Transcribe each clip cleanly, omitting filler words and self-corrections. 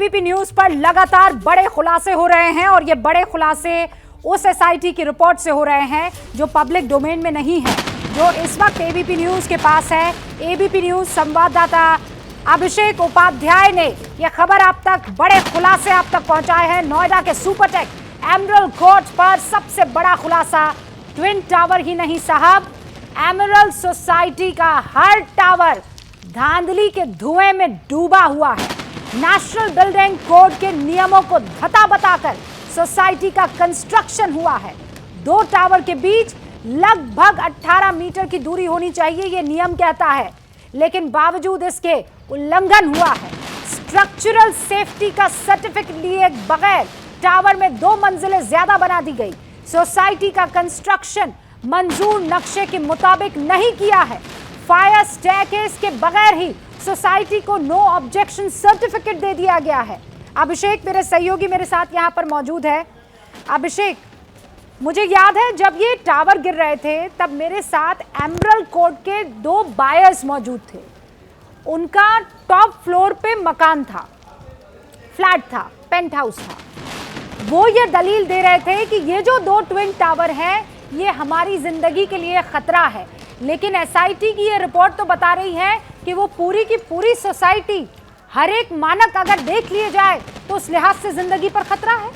ABP news पर लगातार बड़े खुलासे हो रहे हैं और ये बड़े खुलासे उस एसआईटी की रिपोर्ट से हो रहे हैं जो पब्लिक डोमेन में नहीं है, जो इस वक्त एबीपी न्यूज के पास है। एबीपी न्यूज संवाददाता अभिषेक उपाध्याय ने यह खबर आप तक, बड़े खुलासे आप तक पहुंचाए हैं। नोएडा के सुपरटेक एमरल्ड कोर्ट पर सबसे बड़ा खुलासा, ट्विन टावर ही नहीं साहब, एमरल्ड सोसाइटी का हर टावर धांधली के धुएं में डूबा हुआ है। नेशनल बिल्डिंग कोड के नियमों को धता बताकर सोसाइटी का कंस्ट्रक्शन हुआ है। दो टावर के बीच लगभग 18 मीटर की दूरी होनी चाहिए, यह नियम कहता है, लेकिन बावजूद इसके उल्लंघन हुआ है। स्ट्रक्चरल सेफ्टी का सर्टिफिकेट लिए बगैर टावर में 2 मंजिलें ज्यादा बना दी गई। सोसाइटी का कंस्ट्रक्शन मंजूर नक्शे के मुताबिक नहीं किया है। फायर स्टेयरकेस के बगैर ही सोसाइटी को नो ऑब्जेक्शन सर्टिफिकेट दे दिया गया है। अभिषेक मेरे सहयोगी मेरे साथ यहां पर मौजूद है। अभिषेक, मुझे याद है जब ये टावर गिर रहे थे तब मेरे साथ एमरल्ड कोर्ट के 2 बायर्स मौजूद थे। उनका टॉप फ्लोर पे मकान था, फ्लैट था, पेंट हाउस था। वो ये दलील दे रहे थे कि ये जो 2 ट्विन टावर हैं ये हमारी जिंदगी के लिए खतरा है, लेकिन एसआईटी की ये रिपोर्ट तो बता रही है कि वो पूरी की पूरी सोसाइटी, हर एक मानक अगर देख लिए जाए तो उस लिहाज से जिंदगी पर खतरा है।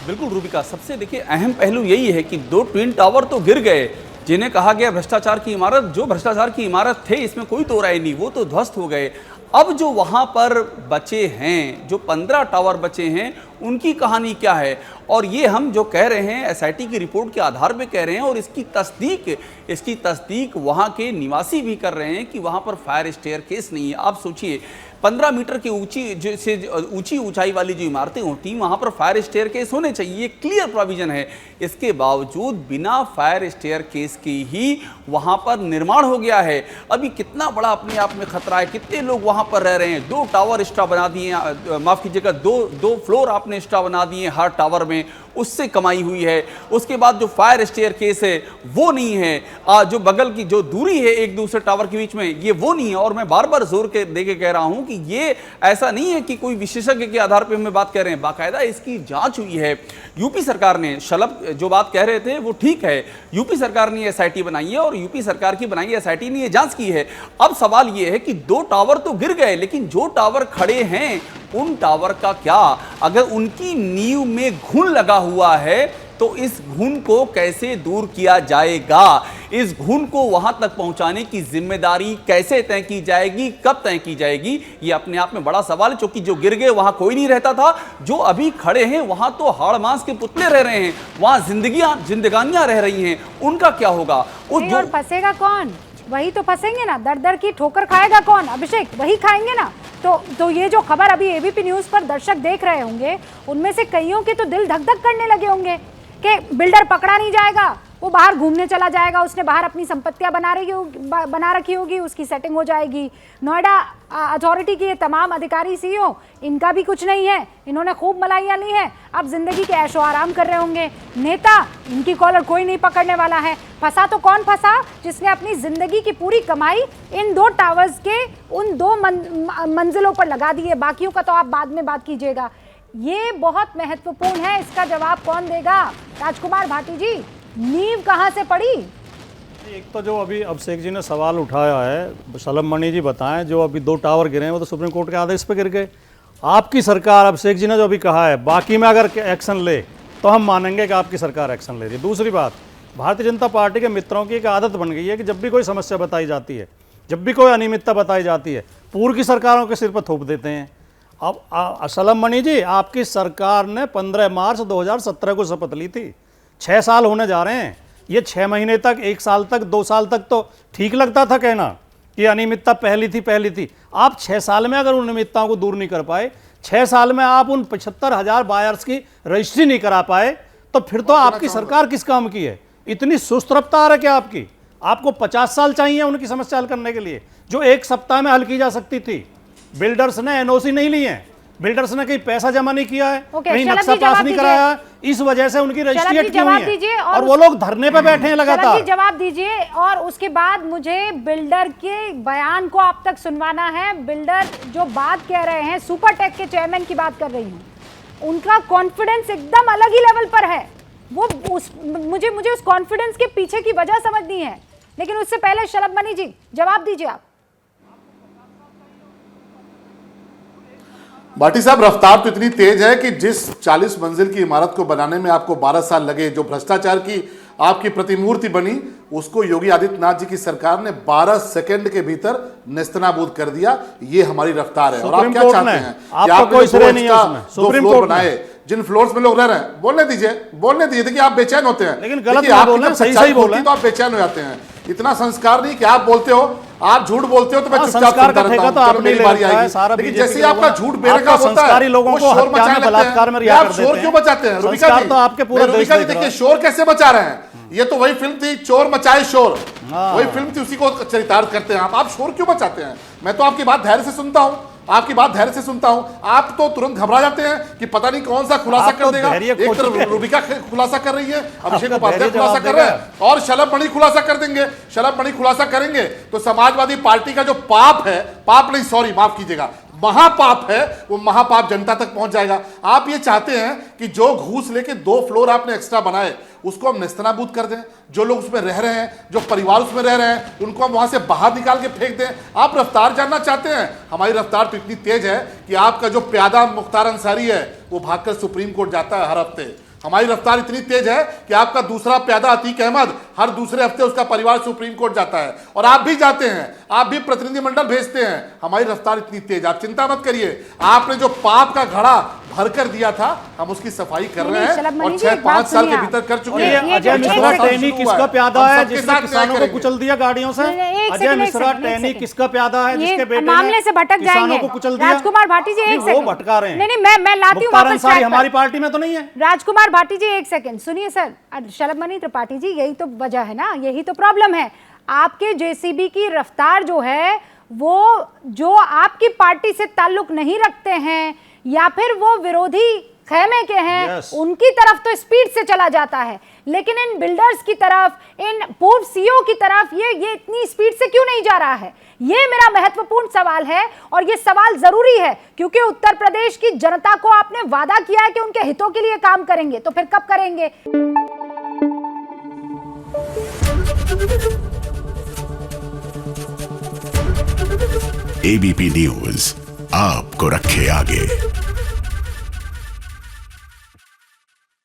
बिल्कुल रूबिका, सबसे देखिए अहम पहलू यही है कि 2 ट्विन टावर तो गिर गए, जिन्हें कहा गया भ्रष्टाचार की इमारत, जो भ्रष्टाचार की इमारत थे इसमें कोई दो राय नहीं, वो तो ध्वस्त हो गए। अब जो वहां पर बचे हैं, जो 15 टावर बचे हैं, उनकी कहानी क्या है? और ये हम जो कह रहे हैं एसआईटी की रिपोर्ट के आधार पे कह रहे हैं, और इसकी तस्दीक वहां के निवासी भी कर रहे हैं कि वहां पर फायर स्टेयरकेस नहीं है। आप सोचिए 15 मीटर की ऊंची ऊंचाई वाली जो इमारतें होती हैं वहां पर फायर स्टेयरकेस होने चाहिए, ये क्लियर प्रोविजन है। इसके बावजूद बिना फायर स्टेयरकेस के ही वहां पर निर्माण हो गया है। अभी कितना बड़ा अपने आप में खतरा है, कितने लोग वहां पर रह रहे हैं। 2 टावर एक्स्ट्रा बना दिए, माफ कीजिएगा, दो फ्लोर आपने एक्स्ट्रा बना दिए हर टावर में, उससे कमाई हुई है। उसके बाद जो फायर स्टेयरकेस है वो नहीं है, जो बगल की जो दूरी है एक दूसरे टावर के बीच में, ये वो नहीं है। और मैं बार बार जोर के देके कह रहा हूं कि ये ऐसा नहीं है कि कोई विशेषज्ञ के आधार पे हमें बात कर रहे हैं, बाकायदा इसकी जांच हुई है। यूपी सरकार ने, शलभ जो बात कह रहे थे वो ठीक है, यूपी सरकार ने एसआईटी बनाई है और यूपी सरकार की बनाई एसआईटी ने ये जांच की है। अब सवाल ये है कि 2 टावर तो गिर गए, लेकिन जो टावर खड़े हैं उन टावर का क्या? अगर उनकी नींव में घुन लगा हुआ है तो इस घुन को कैसे दूर किया जाएगा? इस घुन को वहां तक पहुंचाने की जिम्मेदारी कैसे तय की जाएगी, कब तय की जाएगी? ये अपने आप में बड़ा सवाल है, क्योंकि जो गिर गए वहां कोई नहीं रहता था, जो अभी खड़े हैं वहां तो हाड़ मांस के पुतले रह रहे हैं, वहां जिंदगानियां रह रही हैं, उनका क्या होगा? और फंसेगा कौन? वही तो फंसेंगे ना, दर दर की ठोकर खाएगा कौन? अभिषेक, वही खाएंगे ना। तो ये जो खबर अभी एबीपी न्यूज पर दर्शक देख रहे होंगे, उनमें से कईयों के तो दिल धक धक करने लगे होंगे कि बिल्डर पकड़ा नहीं जाएगा, वो बाहर घूमने चला जाएगा, उसने बाहर अपनी संपत्तियां बना रखी होगी, उसकी सेटिंग हो जाएगी। नोएडा अथॉरिटी के ये तमाम अधिकारी सीईओ, इनका भी कुछ नहीं है, इन्होंने खूब malaइयां ली हैं, अब जिंदगी के ऐशो आराम कर रहे होंगे। नेता, इनकी कॉलर कोई नहीं पकड़ने वाला है। फंसा तो कौन फंसा? जिसने अपनी जिंदगी की पूरी कमाई इन 2 टावर्स के उन 2 मंजिलों पर लगा दी है। बाकियों का तो आप बाद में बात कीजिएगा। ये बहुत महत्वपूर्ण है, इसका जवाब कौन देगा? राजकुमार भाटी जी, नींव कहां से पड़ी? एक तो जो अभी अभिषेक जी ने सवाल उठाया है, शलभ मणि जी बताएं, जो अभी 2 टावर गिरे हैं वो तो सुप्रीम कोर्ट के आदेश पे गिर गए। आपकी सरकार, अभिषेक जी ने जो अभी कहा है, बाकी में अगर एक्शन ले तो हम मानेंगे कि आपकी सरकार एक्शन ले रही है। दूसरी बात, भारतीय जनता पार्टी के मित्रों की एक आदत बन गई है कि जब भी कोई समस्या बताई जाती है, जब भी कोई अनियमितता बताई जाती है, पूर्व की सरकारों के सिर पर थोप देते हैं। अब शलभ मणि जी, आपकी सरकार ने 15 मार्च 2017 को शपथ ली थी, 6 साल होने जा रहे हैं। ये 6 महीने तक, 1 साल तक, 2 साल तक तो ठीक लगता था कहना कि अनियमितता पहली थी। आप 6 साल में अगर उन अनियमितताओं को दूर नहीं कर पाए, 6 साल में आप उन 75,000 बायर्स की रजिस्ट्री नहीं करा पाए, तो फिर तो आपकी सरकार किस काम की है? इतनी सुस्त रफ्तार है क्या आपकी? आपको 50 साल चाहिए उनकी समस्या हल करने के लिए, जो 1 सप्ताह में हल की जा सकती थी। बिल्डर्स ने एनओसी नहीं ली है, बिल्डर्स ने कहीं पैसा जमा नहीं किया है, कहीं नक्शा पास नहीं कराया है, इस वजह से उनकी शरद रजिस्ट्री जी अटकी जवाब हुई दीजिए है और वो लोग धरने पे बैठे हैं शरद जी लगातार। जवाब दीजिए और उसके बाद मुझे बिल्डर के बयान को आप तक सुनवाना है। बिल्डर जो बात कह रहे हैं, सुपरटेक के चेयरमैन की बात कर रही हूँ, उनका कॉन्फिडेंस एकदम अलग ही लेवल पर है। वो मुझे उस कॉन्फिडेंस के पीछे की वजह समझनी है, लेकिन उससे पहले शलभ मणि जी जवाब दीजिए आप। भाटी साहब, रफ्तार तो इतनी तेज है कि जिस 40 मंजिल की इमारत को बनाने में आपको 12 साल लगे, जो भ्रष्टाचार की आपकी प्रतिमूर्ति बनी, उसको योगी आदित्यनाथ जी की सरकार ने 12 सेकंड के भीतर नेस्तनाबूद कर दिया। ये हमारी रफ्तार है। और आप क्या चाहते हैं कि आपने कोई श्रेय नहीं है उसमें, सुप्रीम कोर्ट बनाए, जिन फ्लोर्स में लोग रह रहे हैं, बोलने दीजिए। देखिए आप बेचैन होते हैं, लेकिन गलत ना बोलें, सही बोलें तो आप बेचैन हो जाते हैं। इतना संस्कार नहीं कि आप बोलते हो, आप झूठ बोलते हो तो मैं चुपचाप संस्कार सुनता का रहता ठेका तो हूं, आपने मेरी बारी आएगी। सारा लेकिन बीजेपी जैसे ही के आपका लोगों झूठ ने, बेरका आपको होता है, संस्कारी लोगों वो को शोर हत्या में मचाने बलात्कार में लगते रिहा हैं। कर आप देते शोर हैं। क्यों मचाते हैं? रुबिका संस्कार जी, तो आपके पूरे देश रुबिका जी देख रहा देखिए है। शोर कैसे मचा रहे हैं। ये तो वही फिल्म थी, चोर मचाए शोर। वही फिल्म थी, उसी को चरितार्थ करते हैं आप शोर क्यों मचाते हैं? मैं तो आपकी बात धैर्य से सुनता हूं, आप तो तुरंत घबरा जाते हैं कि पता नहीं कौन सा खुलासा कर देगा। एक तरफ रुबिका रुबिका कर रही है, अभिषेक उपाध्याय खुलासा कर रहे हैं और शलभ मणि खुलासा कर देंगे। शलभ मणि खुलासा करेंगे तो समाजवादी पार्टी का जो पाप है, पाप नहीं सॉरी माफ कीजिएगा, महापाप है, वो महापाप जनता तक पहुंच जाएगा। आप ये चाहते हैं कि जो घूस लेके 2 फ्लोर आपने एक्स्ट्रा बनाए उसको हम नेस्तनाबूद कर दें, जो लोग उसमें रह रहे हैं, जो परिवार उसमें रह रहे हैं, उनको हम वहां से बाहर निकाल के फेंक दें। आप रफ्तार जानना चाहते हैं? हमारी रफ्तार तो इतनी तेज है कि आपका जो प्यादा मुख्तार अंसारी है वो भागकर सुप्रीम कोर्ट जाता है हर हफ्ते। हमारी रफ्तार इतनी तेज है कि आपका दूसरा प्यादा अतीक अहमद हर दूसरे हफ्ते उसका परिवार सुप्रीम कोर्ट जाता है, और आप भी जाते हैं, आप भी प्रतिनिधिमंडल भेजते हैं। हमारी रफ्तार इतनी तेज, आप चिंता मत करिए। आपने जो पाप का घड़ा भर कर दिया था, हम उसकी सफाई कर रहे हैं और 6-5 साल के भीतर कर चुके हैं। अजय मिश्रा टहनी किसका प्यादा है जिसने किसानों को कुचल दिया गाड़ियों से? अजय मिश्रा टहनी किसका प्यादा है जिसके बेटे मामले से भटक जाएंगे किसानों को कुचल दिया? राजकुमार भाटी जी एक सेकंड, वो भटका रहे हैं। नहीं मैं लाती हूँ वापस ट्रैक पर। हमारी पार्टी में तो नहीं है। राजकुमार भाटी जी एक सेकंड सुनिए सर। शलभ मणि त्रिपाठी जी, यही तो वजह है ना, यही तो प्रॉब्लम है। आपके जेसीबी की रफ्तार जो है, वो जो आपकी पार्टी से ताल्लुक नहीं रखते हैं या फिर वो विरोधी खेमे के हैं, उनकी तरफ तो स्पीड से चला जाता है, लेकिन इन बिल्डर्स की तरफ, इन पूर्व सीईओ की तरफ ये इतनी स्पीड से क्यों नहीं जा रहा है? ये मेरा महत्वपूर्ण सवाल है और ये सवाल जरूरी है क्योंकि उत्तर प्रदेश की जनता को आपने वादा किया है कि उनके हितों के लिए काम करेंगे, तो फिर कब करेंगे? एबीपी न्यूज आपको रखे आगे।